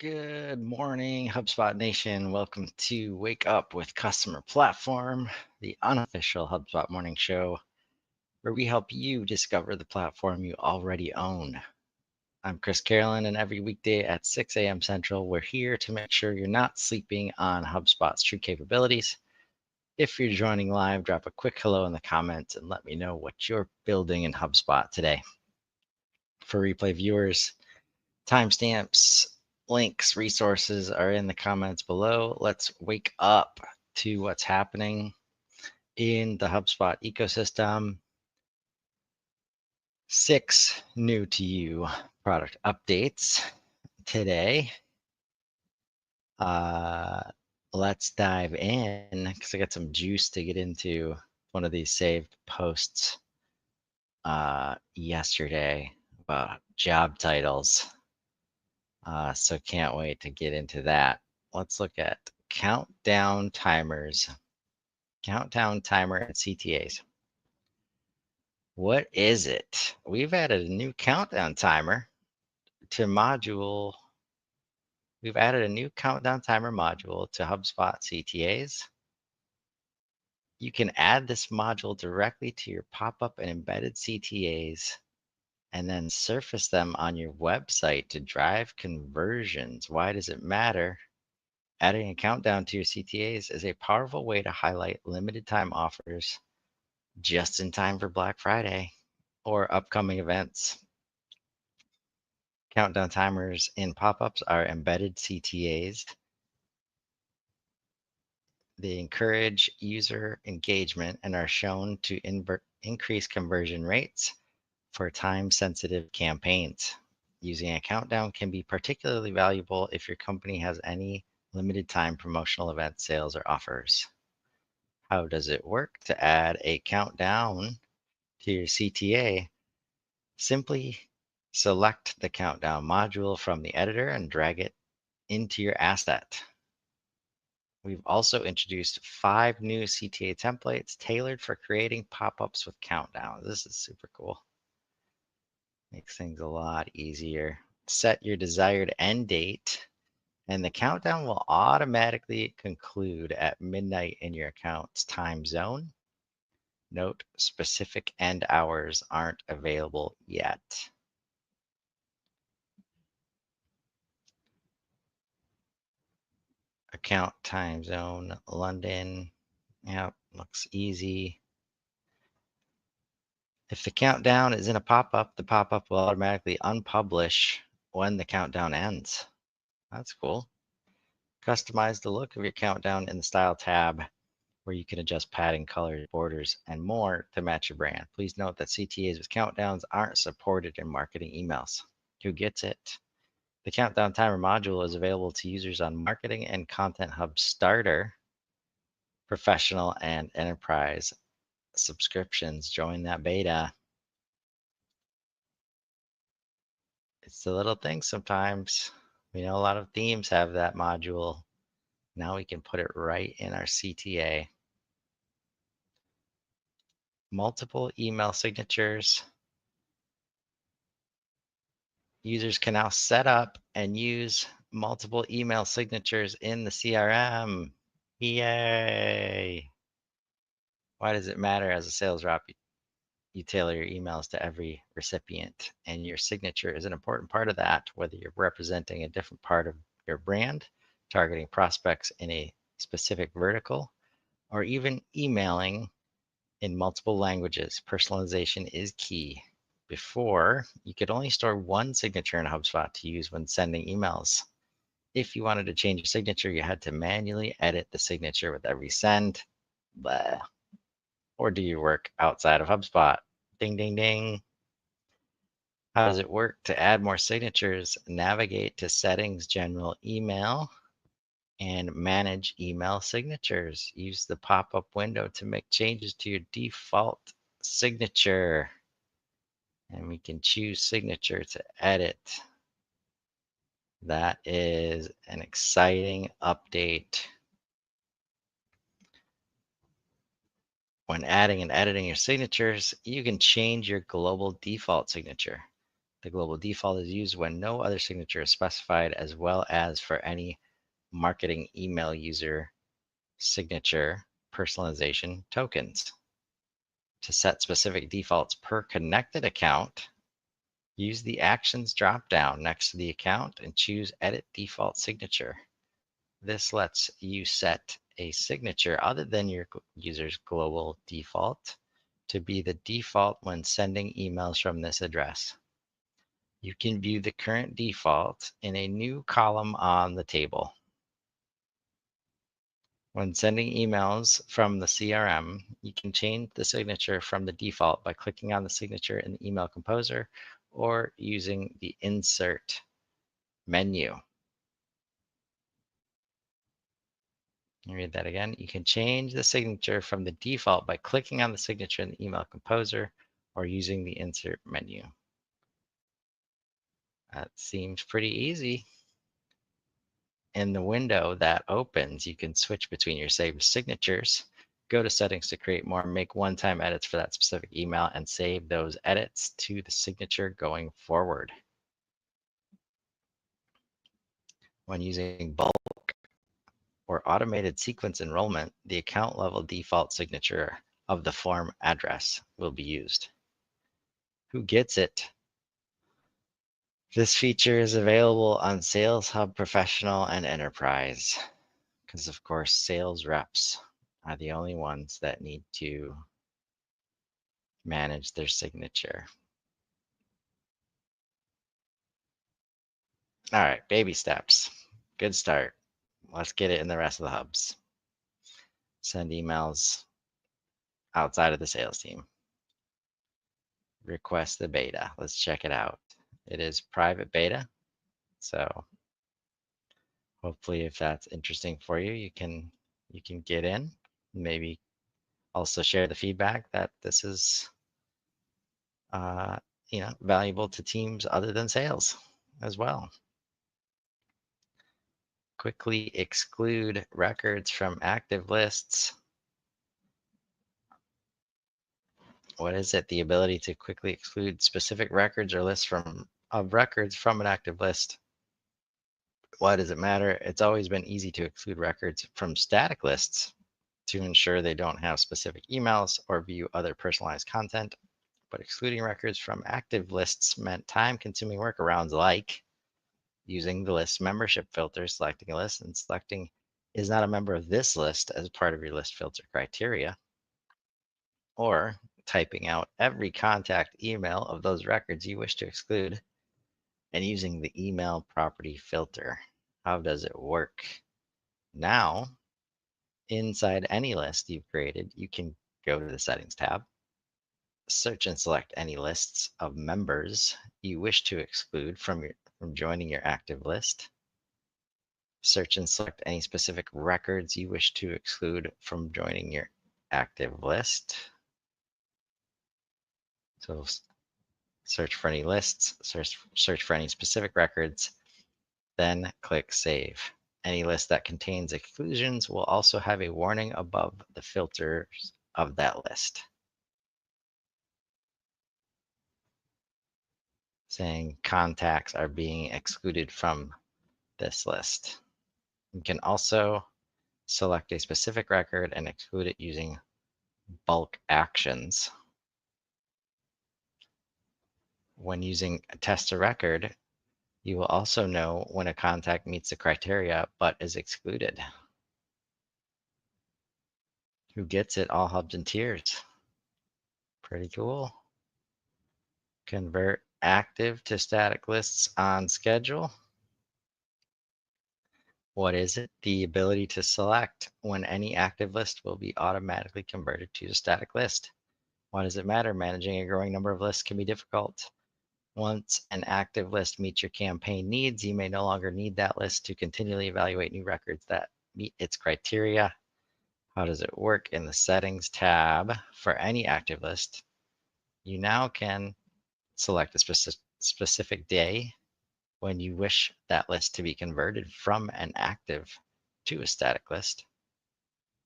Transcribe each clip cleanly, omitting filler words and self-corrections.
Good morning, HubSpot Nation. Welcome to Wake Up with Customer Platform, the unofficial HubSpot morning show, where we help you discover the platform you already own. I'm Chris Carolan, and every weekday at 6 a.m. Central, we're here to make sure you're not sleeping on HubSpot's true capabilities. If you're joining live, drop a quick hello in the comments and let me know what you're building in HubSpot today. For replay viewers, timestamps, links, resources are in the comments below. Let's wake up to what's happening in the HubSpot ecosystem. 6 new to you product updates today. Let's dive in because I got some juice to get into one of these saved posts yesterday about job titles. So can't wait to get into that. Let's look at countdown timers, countdown timer and CTAs. What is it? We've added a new countdown timer to module. We've added a new countdown timer module to HubSpot CTAs. You can add this module directly to your pop-up and embedded CTAs and then surface them on your website to drive conversions. Why does it matter? Adding a countdown to your CTAs is a powerful way to highlight limited time offers just in time for Black Friday or upcoming events. Countdown timers in pop-ups are embedded CTAs. They encourage user engagement and are shown to increase conversion rates for time-sensitive campaigns. Using a countdown can be particularly valuable if your company has any limited time promotional event sales or offers. How does it work? To add a countdown to your CTA, simply select the countdown module from the editor and drag it into your asset. We've also introduced 5 new CTA templates tailored for creating pop-ups with countdowns. This is super cool. Makes things a lot easier. Set your desired end date, and the countdown will automatically conclude at midnight in your account's time zone. Note, specific end hours aren't available yet. Account time zone, London. Yep, looks easy. If the countdown is in a pop-up, the pop-up will automatically unpublish when the countdown ends. That's cool. Customize the look of your countdown in the Style tab, where you can adjust padding, colors, borders, and more to match your brand. Please note that CTAs with countdowns aren't supported in marketing emails. Who gets it? The countdown timer module is available to users on Marketing and Content Hub Starter, Professional, and Enterprise subscriptions. Join that beta. It's the little things sometimes. We know a lot of themes have that module. Now we can put it right in our CTA. Multiple email signatures. Users can now set up and use multiple email signatures in the CRM. Yay! Why does it matter as a sales rep? You tailor your emails to every recipient, and your signature is an important part of that, whether you're representing a different part of your brand, targeting prospects in a specific vertical, or even emailing in multiple languages. Personalization is key. Before, you could only store one signature in HubSpot to use when sending emails. If you wanted to change your signature, you had to manually edit the signature with every send. Blah. Or do your work outside of HubSpot. Ding, ding, ding. How does it work? To add more signatures, navigate to Settings, General Email, and Manage Email Signatures. Use the pop-up window to make changes to your default signature. And we can choose signature to edit. That is an exciting update. When adding and editing your signatures, you can change your global default signature. The global default is used when no other signature is specified, as well as for any marketing email user signature personalization tokens. To set specific defaults per connected account, use the Actions dropdown next to the account and choose Edit Default Signature. This lets you set a signature other than your user's global default to be the default when sending emails from this address. You can view the current default in a new column on the table. When sending emails from the CRM, you can change the signature from the default by clicking on the signature in the email composer or using the Insert menu. I'll read that again. You can change the signature from the default by clicking on the signature in the email composer or using the Insert menu. That seems pretty easy. In the window that opens, you can switch between your saved signatures, go to settings to create more, make one-time edits for that specific email, and save those edits to the signature going forward. When using bulk or automated sequence enrollment, the account level default signature of the form address will be used. Who gets it? This feature is available on Sales Hub Professional and Enterprise, because of course sales reps are the only ones that need to manage their signature. All right, baby steps. Good start. Let's get it in the rest of the hubs. Send emails outside of the sales team. Request the beta. Let's check it out. It is private beta, so hopefully if that's interesting for you, you can get in. Maybe also share the feedback that this is valuable to teams other than sales as well. Quickly exclude records from active lists. What is it? The ability to quickly exclude specific records or lists of records from an active list. Why does it matter? It's always been easy to exclude records from static lists to ensure they don't have specific emails or view other personalized content. But excluding records from active lists meant time-consuming workarounds like using the list membership filter, selecting a list and selecting is not a member of this list as part of your list filter criteria, or typing out every contact email of those records you wish to exclude and using the email property filter. How does it work? Now, inside any list you've created, you can go to the Settings tab, search and select any lists of members you wish to exclude from joining your active list. Search and select any specific records you wish to exclude from joining your active list. So search for any lists, search for any specific records, then click Save. Any list that contains exclusions will also have a warning above the filters of that list, saying contacts are being excluded from this list. You can also select a specific record and exclude it using bulk actions. When using test a record, you will also know when a contact meets the criteria but is excluded. Who gets it? All hubs and tiers. Pretty cool. Convert active to static lists on schedule. What is it? The ability to select when any active list will be automatically converted to a static list. Why does it matter? Managing a growing number of lists can be difficult. Once an active list meets your campaign needs, you may no longer need that list to continually evaluate new records that meet its criteria. How does it work? In the Settings tab for any active list, you now can select a specific day when you wish that list to be converted from an active to a static list.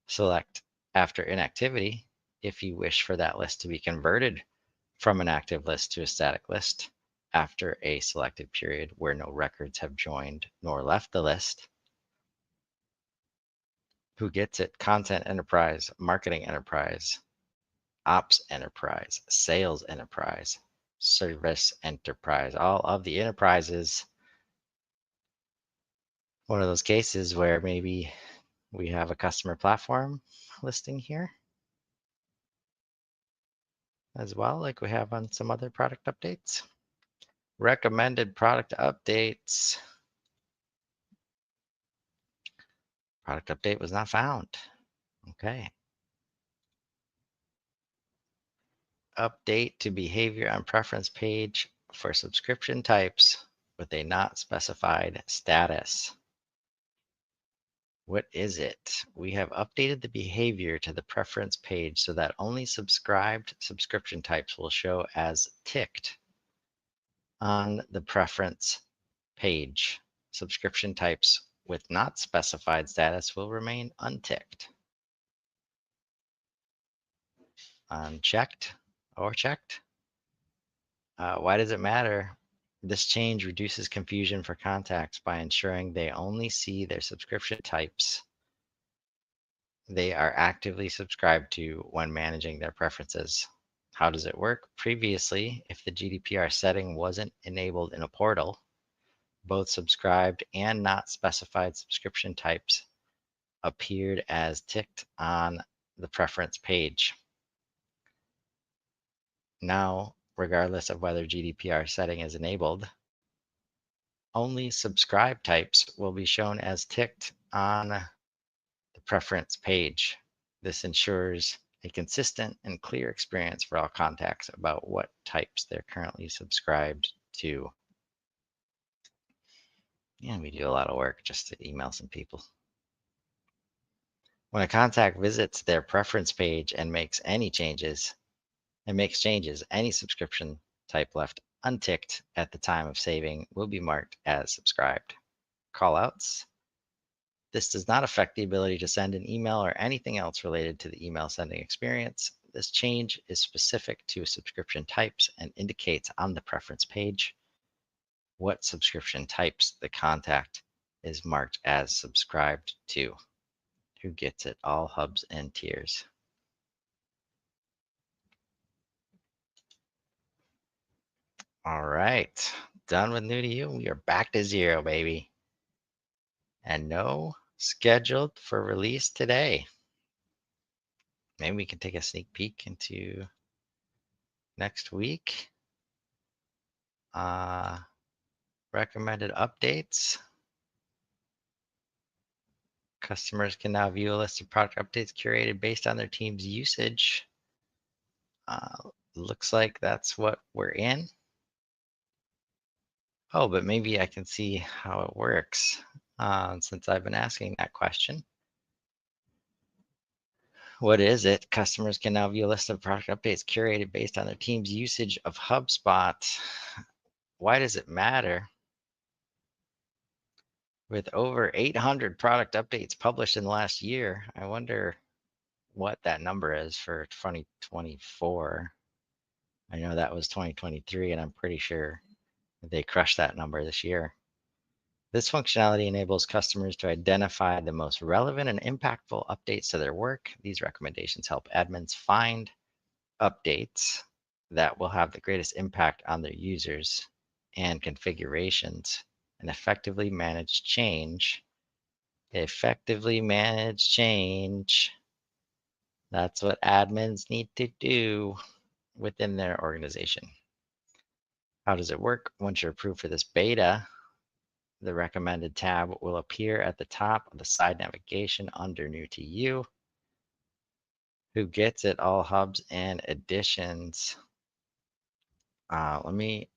Select after inactivity if you wish for that list to be converted from an active list to a static list after a selected period where no records have joined nor left the list. Who gets it? Content enterprise, marketing enterprise, ops enterprise, sales enterprise, service enterprise, all of the enterprises. One of those cases where maybe we have a customer platform listing here as well, like we have on some other product updates. Recommended product updates. Product update was not found. Okay. Update to behavior on preference page for subscription types with a not specified status. What is it? We have updated the behavior to the preference page so that only subscribed subscription types will show as ticked on the preference page. Subscription types with not specified status will remain unticked. Unchecked or checked? Why does it matter? This change reduces confusion for contacts by ensuring they only see their subscription types they are actively subscribed to when managing their preferences. How does it work? Previously, if the GDPR setting wasn't enabled in a portal, both subscribed and not specified subscription types appeared as ticked on the preference page. Now, regardless of whether GDPR setting is enabled, only subscribe types will be shown as ticked on the preference page. This ensures a consistent and clear experience for all contacts about what types they're currently subscribed to. And we do a lot of work just to email some people. When a contact visits their preference page and makes changes, any subscription type left unticked at the time of saving will be marked as subscribed. Callouts. This does not affect the ability to send an email or anything else related to the email sending experience. This change is specific to subscription types and indicates on the preference page what subscription types the contact is marked as subscribed to. Who gets it? All hubs and tiers. All right, done with new to you. We are back to zero, baby. And no scheduled for release today. Maybe we can take a sneak peek into next week. Recommended updates. Customers can now view a list of product updates curated based on their team's usage. Looks like that's what we're in. Oh, but maybe I can see how it works since I've been asking that question. What is it? Customers can now view a list of product updates curated based on their team's usage of HubSpot. Why does it matter? With over 800 product updates published in the last year, I wonder what that number is for 2024. I know that was 2023, and I'm pretty sure they crushed that number this year. This functionality enables customers to identify the most relevant and impactful updates to their work. These recommendations help admins find updates that will have the greatest impact on their users and configurations and effectively manage change. Effectively manage change. That's what admins need to do within their organization. How does it work? Once you're approved for this beta, the recommended tab will appear at the top of the side navigation under new to you. Who gets it? All hubs and additions. Let me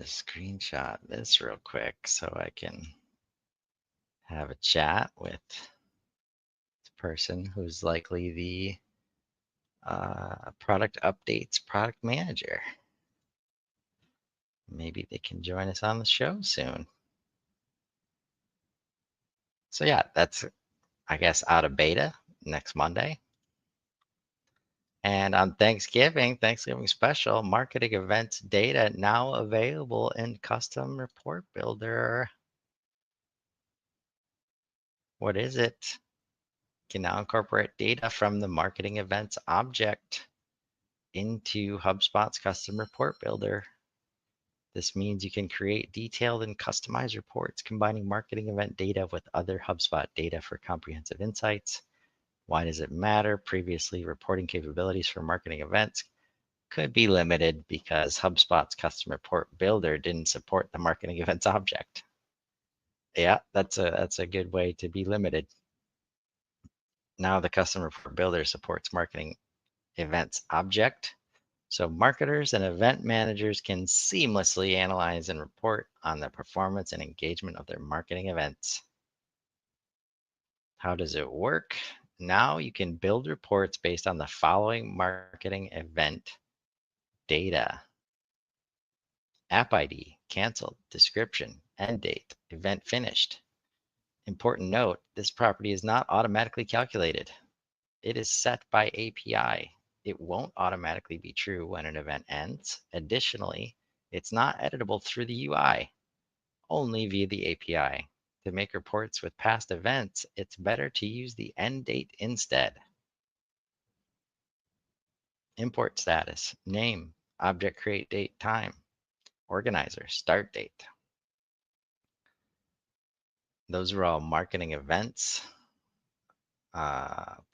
screenshot this real quick so I can have a chat with the person who's likely the product updates product manager. Maybe they can join us on the show soon. So yeah, that's, I guess, out of beta next Monday. And on Thanksgiving special, marketing events data now available in Custom Report Builder. What is it? You can now incorporate data from the marketing events object into HubSpot's Custom Report Builder. This means you can create detailed and customized reports combining marketing event data with other HubSpot data for comprehensive insights. Why does it matter? Previously, reporting capabilities for marketing events could be limited because HubSpot's Custom Report Builder didn't support the marketing events object. Yeah, that's a good way to be limited. Now the Custom Report Builder supports marketing events object, so marketers and event managers can seamlessly analyze and report on the performance and engagement of their marketing events. How does it work? Now you can build reports based on the following marketing event data: app ID, canceled, description, end date, event finished. Important note, this property is not automatically calculated. It is set by API. It won't automatically be true when an event ends. Additionally, it's not editable through the UI, only via the API. To make reports with past events, it's better to use the end date instead. Import status, name, object create date, time, organizer, start date. Those are all marketing events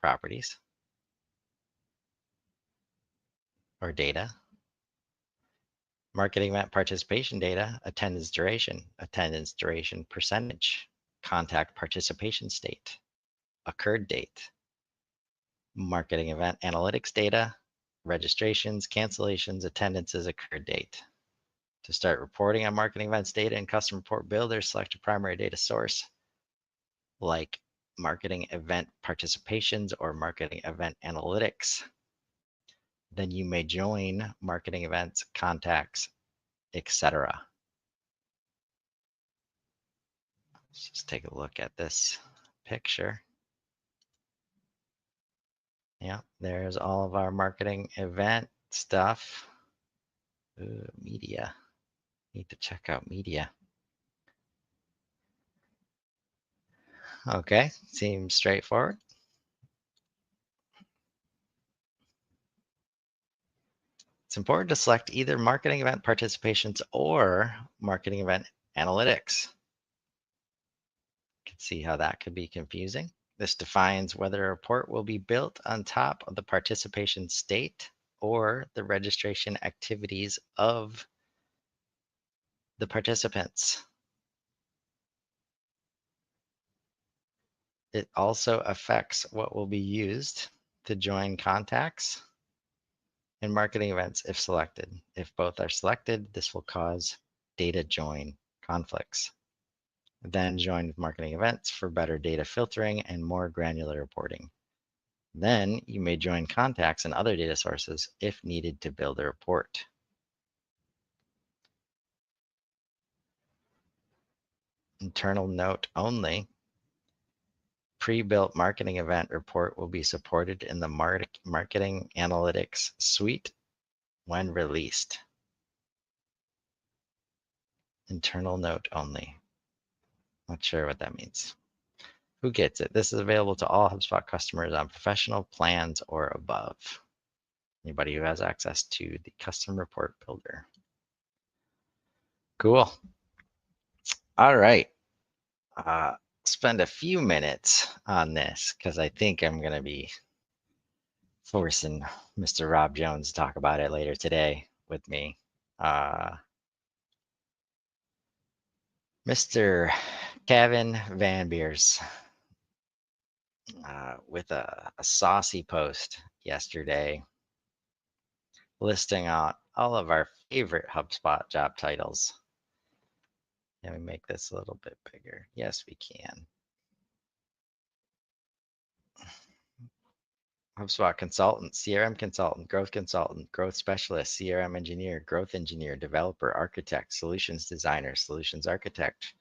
properties or data. Marketing event participation data, attendance duration percentage, contact participation state, occurred date. Marketing event analytics data, registrations, cancellations, attendances, occurred date. To start reporting on marketing events data in Custom Report Builder, select a primary data source like marketing event participations or marketing event analytics. Then you may join marketing events, contacts, etc. Let's just take a look at this picture. Yeah, there's all of our marketing event stuff. Ooh, media. Need to check out media. Okay, seems straightforward. It's important to select either marketing event participations or marketing event analytics. You can see how that could be confusing. This defines whether a report will be built on top of the participation state or the registration activities of the participants. It also affects what will be used to join contacts and marketing events if selected. If both are selected, this will cause data join conflicts. Then join with marketing events for better data filtering and more granular reporting. Then you may join contacts and other data sources if needed to build a report. Internal note only. Pre-built marketing event report will be supported in the marketing analytics suite when released. Internal note only. Not sure what that means. Who gets it? This is available to all HubSpot customers on professional plans or above. Anybody who has access to the custom report builder. Cool. All right. Spend a few minutes on this because I think I'm going to be forcing Mr. Rob Jones to talk about it later today with me. Mr. Kevin Van Beers with a saucy post yesterday listing out all of our favorite HubSpot job titles. Can we make this a little bit bigger? Yes, we can. HubSpot consultant, CRM consultant, growth specialist, CRM engineer, growth engineer, developer, architect, solutions designer, solutions architect,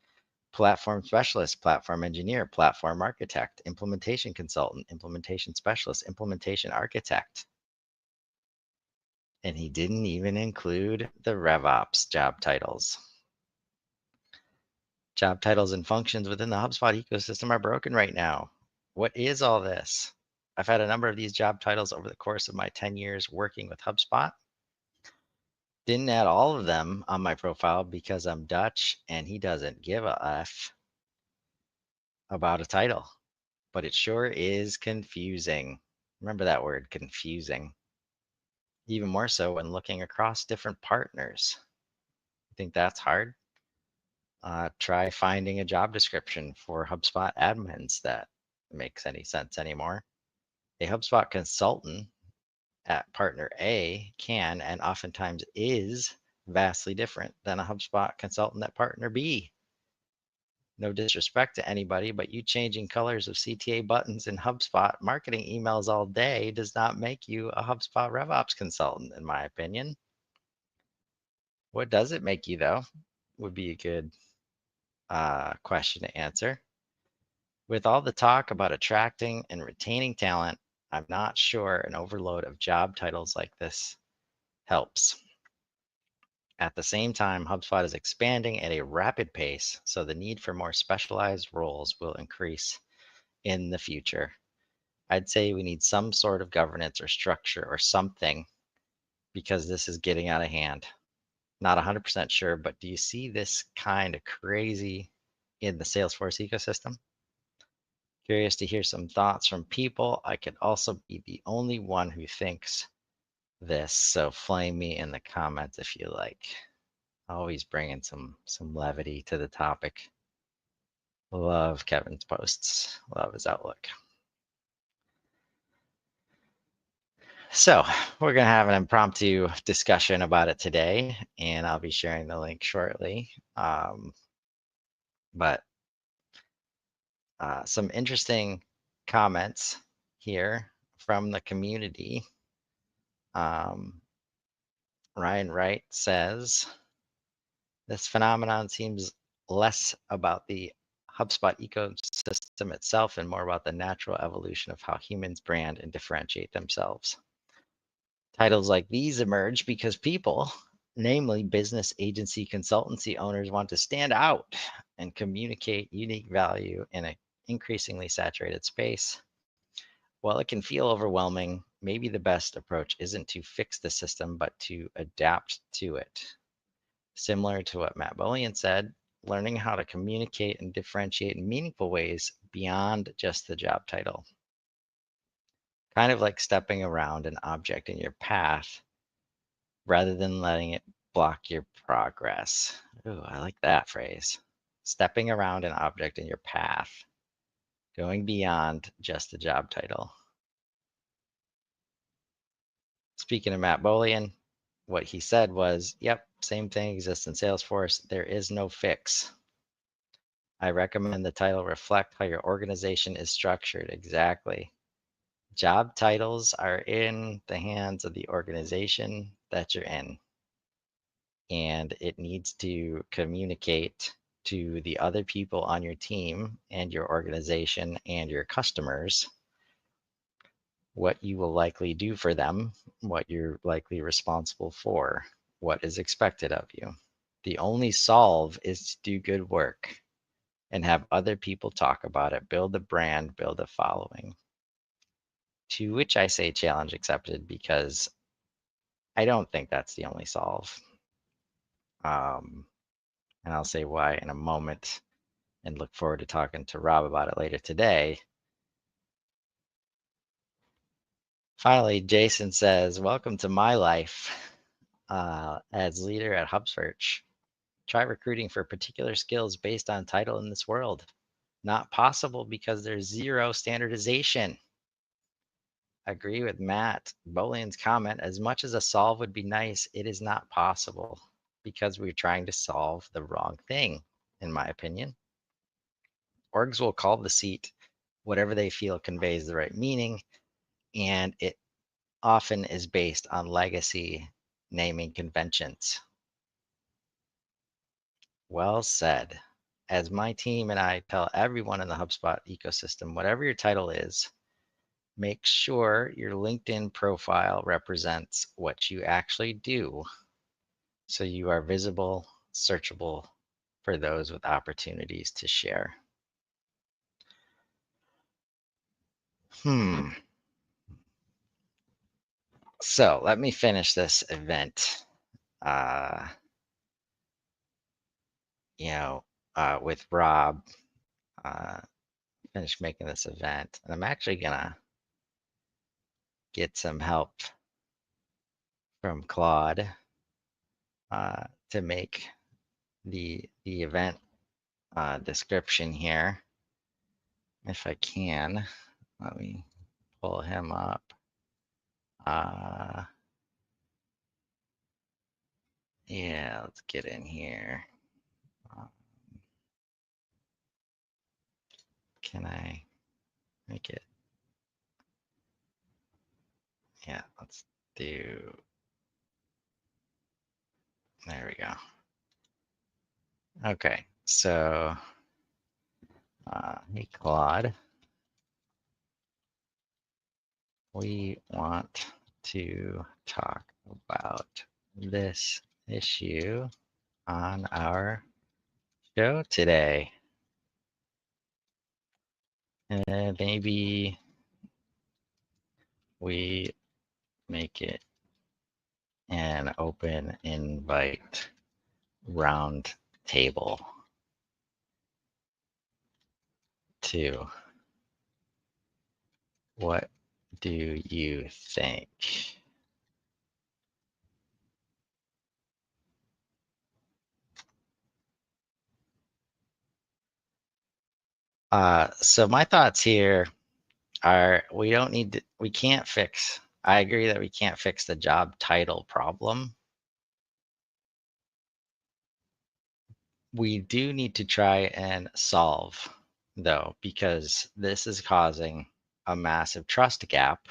platform specialist, platform engineer, platform architect, implementation consultant, implementation specialist, implementation architect. And he didn't even include the RevOps job titles. Job titles and functions within the HubSpot ecosystem are broken right now. What is all this? I've had a number of these job titles over the course of my 10 years working with HubSpot. Didn't add all of them on my profile because I'm Dutch and he doesn't give a F about a title, but it sure is confusing. Remember that word, confusing. Even more so when looking across different partners. You think that's hard? Try finding a job description for HubSpot admins that makes any sense anymore. A HubSpot consultant at partner A can and oftentimes is vastly different than a HubSpot consultant at partner B. No disrespect to anybody, but you changing colors of CTA buttons in HubSpot marketing emails all day does not make you a HubSpot RevOps consultant, in my opinion. What does it make you, though? Would be a good question to answer. With all the talk about attracting and retaining talent, I'm not sure an overload of job titles like this helps. At the same time, HubSpot is expanding at a rapid pace, so the need for more specialized roles will increase in the future. I'd say we need some sort of governance or structure or something because this is getting out of hand. Not 100% sure, but do you see this kind of crazy in the Salesforce ecosystem? Curious to hear some thoughts from people. I could also be the only one who thinks this, so flame me in the comments if you like. Always bringing some levity to the topic. Love Kevin's posts. Love his outlook. So we're going to have an impromptu discussion about it today, and I'll be sharing the link shortly. But some interesting comments here from the community. Ryan Wright says, this phenomenon seems less about the HubSpot ecosystem itself and more about the natural evolution of how humans brand and differentiate themselves. Titles like these emerge because people, namely business agency consultancy owners, want to stand out and communicate unique value in an increasingly saturated space. While it can feel overwhelming, maybe the best approach isn't to fix the system, but to adapt to it. Similar to what Matt Bolian said, learning how to communicate and differentiate in meaningful ways beyond just the job title. Kind of like stepping around an object in your path rather than letting it block your progress. Ooh, I like that phrase. Stepping around an object in your path, going beyond just the job title. Speaking of Matt Bolian, what he said was, yep, same thing exists in Salesforce. There is no fix. I recommend the title reflect how your organization is structured. Exactly. Job titles are in the hands of the organization that you're in. And it needs to communicate to the other people on your team and your organization and your customers what you will likely do for them, what you're likely responsible for, what is expected of you. The only solve is to do good work and have other people talk about it, build a brand, build a following. To which I say challenge accepted because I don't think that's the only solve. And I'll say why in a moment and look forward to talking to Rob about it later today. Finally, Jason says, welcome to my life as leader at HubSearch. Try recruiting for particular skills based on title in this world. Not possible because there's zero standardization. Agree with Matt Bolian's comment. As much as a solve would be nice, it is not possible because we're trying to solve the wrong thing, in my opinion. Orgs will call the seat whatever they feel conveys the right meaning, and it often is based on legacy naming conventions. Well said. As my team and I tell everyone in the HubSpot ecosystem, whatever your title is, Make sure your LinkedIn profile represents what you actually do so you are visible, searchable for those with opportunities to share. So let me finish this event, uh, you know, with Rob, uh, finish making this event. And I'm actually gonna get some help from Claude to make the event description here. If I can, let me pull him up. Yeah, let's get in here. Can I make it? Yeah, let's do, there we go. Okay, so, hey Claude, we want to talk about this issue on our show today. And maybe we make it an open invite round table too. What do you think? So my thoughts here are we don't need to, we can't fix, I agree that we can't fix the job title problem. We do need to try and solve though, because this is causing a massive trust gap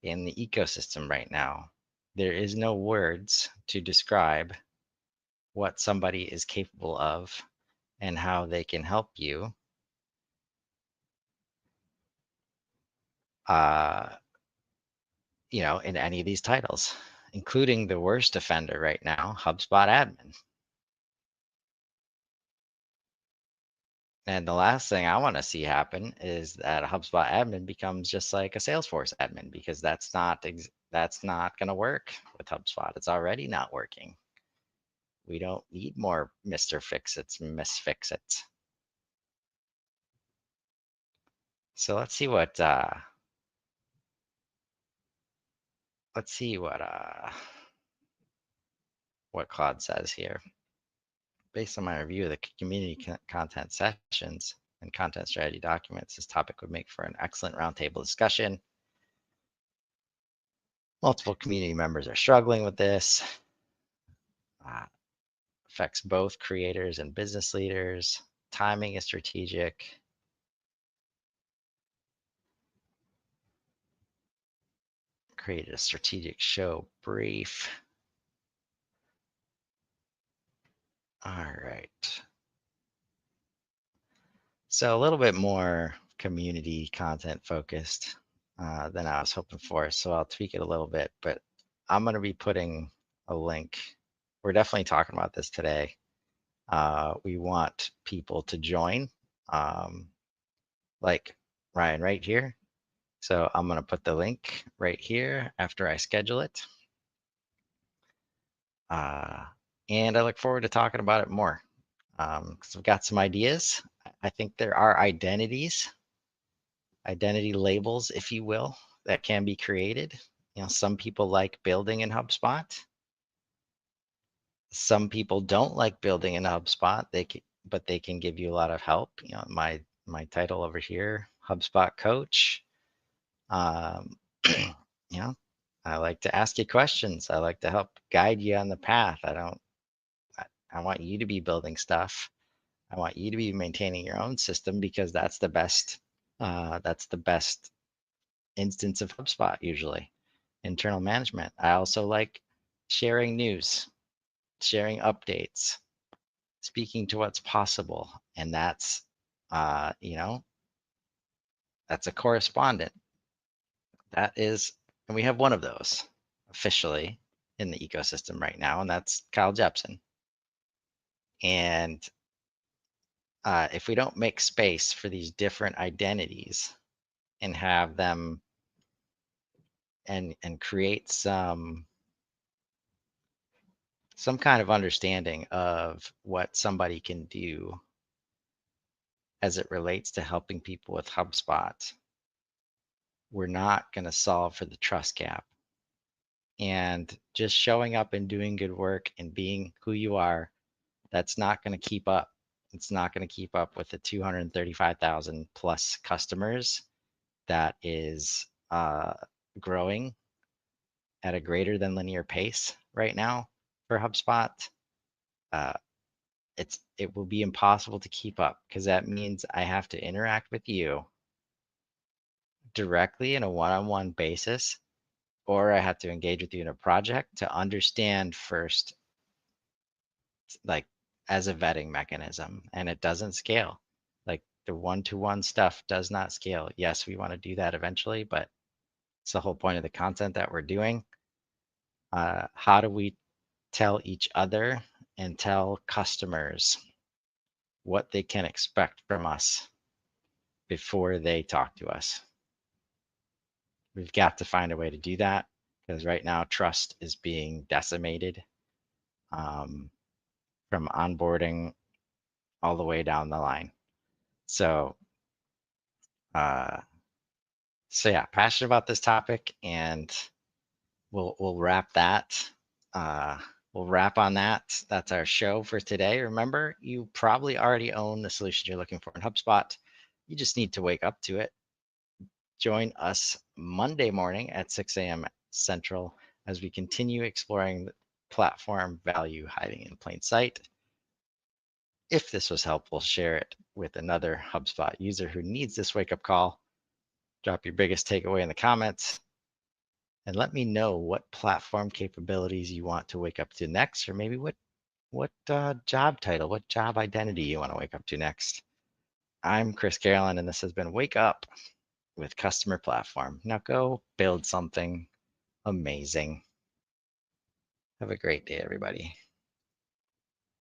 in the ecosystem right now. There is no words to describe what somebody is capable of and how they can help you. In any of these titles, including the worst offender right now, HubSpot admin. And the last thing I want to see happen is that a HubSpot admin becomes just like a Salesforce admin, because that's not going to work with HubSpot. It's already not working. We don't need more Mr. Fix-Its, Miss Fix-Its. So let's see what Claude says here. Based on my review of the community content sessions and content strategy documents, this topic would make for an excellent roundtable discussion. Multiple community members are struggling with this. Affects both creators and business leaders. Timing is strategic. Created a strategic show brief. All right. So a little bit more community content focused than I was hoping for. So I'll tweak it a little bit, but I'm going to be putting a link. We're definitely talking about this today. We want people to join, like Ryan right here. So I'm going to put the link right here after I schedule it. And I look forward to talking about it more, because I've got some ideas. I think there are identity labels, if you will, that can be created. Some people like building in HubSpot. Some people don't like building in HubSpot. But they can give you a lot of help. My title over here, HubSpot coach. I like to ask you questions. I like to help guide you on the path. I want you to be building stuff. I want you to be maintaining your own system, because that's the best instance of HubSpot, usually internal management. I also like sharing news, sharing updates, speaking to what's possible. And that's a correspondent. That is, and we have one of those officially in the ecosystem right now, and that's Kyle Jepson. And if we don't make space for these different identities and have them and create some kind of understanding of what somebody can do as it relates to helping people with HubSpot, we're not going to solve for the trust gap. And just showing up and doing good work and being who you are, that's not going to keep up. It's not going to keep up with the 235,000 plus customers that is growing at a greater than linear pace right now for HubSpot. Uh, it will be impossible to keep up because that means I have to interact with you directly in a one-on-one basis, or I have to engage with you in a project to understand first, like as a vetting mechanism, and it doesn't scale. Like the one-to-one stuff does not scale. Yes, we want to do that eventually, but it's the whole point of the content that we're doing. How do we tell each other and tell customers what they can expect from us before they talk to us? We've got to find a way to do that because right now trust is being decimated from onboarding all the way down the line. So, uh, so yeah, passionate about this topic, and we'll wrap that. Uh, we'll wrap on that. That's our show for today. Remember, you probably already own the solution you're looking for in HubSpot. You just need to wake up to it. Join us Monday morning at 6 a.m. Central as we continue exploring platform value hiding in plain sight. If this was helpful, share it with another HubSpot user who needs this wake-up call. Drop your biggest takeaway in the comments and let me know what platform capabilities you want to wake up to next, or maybe what job title, what job identity you want to wake up to next. I'm Chris Carolan, and this has been Wake Up with Customer Platform. Now go build something amazing. Have a great day, everybody.